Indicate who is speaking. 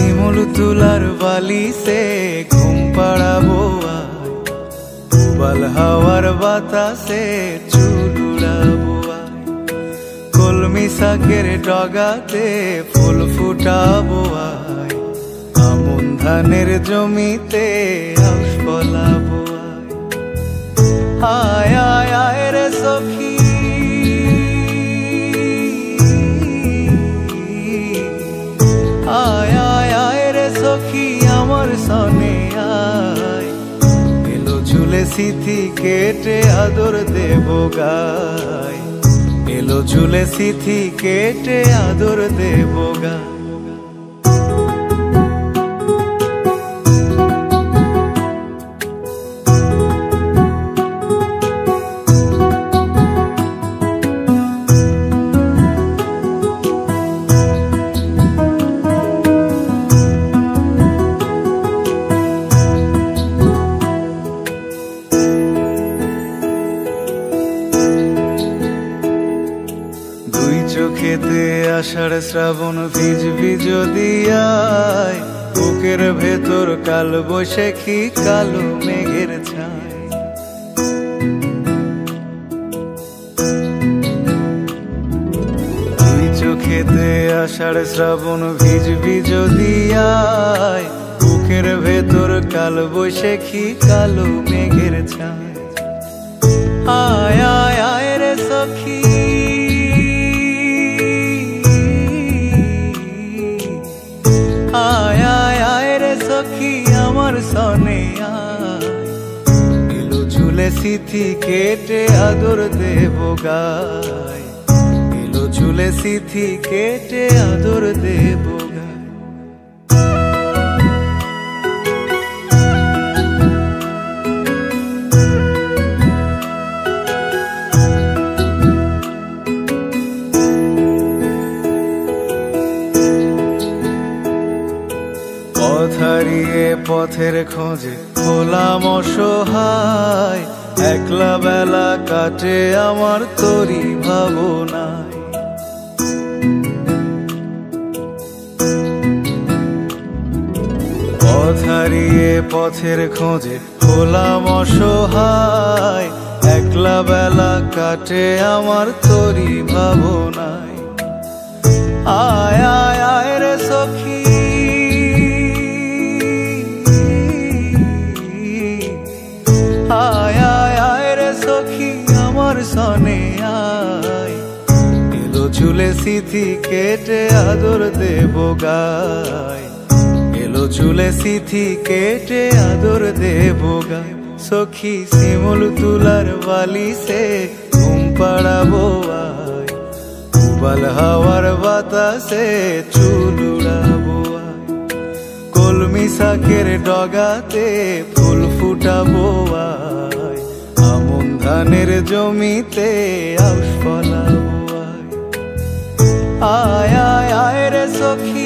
Speaker 1: শিমুল তুলার বালিশে ঘুম পাড়াবো আয়, উবাল হাওয়ার বাতাসে চুল উড়াবো আয়, কলমি শাকের ডগাতে ফুল ফুটাবো আয়, আমন ধানের জমিতে আউশ ফলাবো আয়। আয় আয় রে সখী, আয় আয় আয় রে সখী আমার সনে আয়, এলো ঝুলে সিথি কেটে আদর দেব গায়, এলো ঝুলে সিথি কেটে আদর দেব গায়। চোখেতে আষাঢ় শ্রাবণ ভিজবি যদি আয়, বুকের ভেতর কাল বৈশাখী কালো মেঘের ছায়। দুই চোখেতে আষাঢ় শ্রাবণ ভিজবি যদি আয়, বুকের ভেতর কাল বৈশাখী কালো মেঘের ছায়। আয় আয় আয় রে সখী, আয় আয় আয় রে সখী আমার সনে আয়, এলো ঝুলে সিথি কেটে আদর দেব গায়, এলো ঝুলে সিথি কেটে আদর দেব গায়। পথ হারিয়ে পথের খোঁজে হলাম অসহায়, একলা বেলা কাটে আমার তোরই ভাবনায়। পথ হারিয়ে পথের খোঁজে হলাম অসহায়, একলা বেলা কাটে আমার তোরই ভাবনায়। আয় আয় আয় রে সখী, আয় আয় আয় রে সখী আমার সনে আয়, এলো ঝুলে সিথি কেটে আদর দেব গায়, এলো ঝুলে সিথি কেটে আদর দেব গায়। সখী শিমুল তুলার বালিশে ঘুম পাড়াবো আয়, উবাল হাওয়ার বাতাসে চুল উড়াবো আয়, কলমি শাকের ডগাতে ফুল ফুটাবো আয়, আমন ধানের জমিতে আউশ ফলাবো আয়। আয় আয় আয় রে সখী,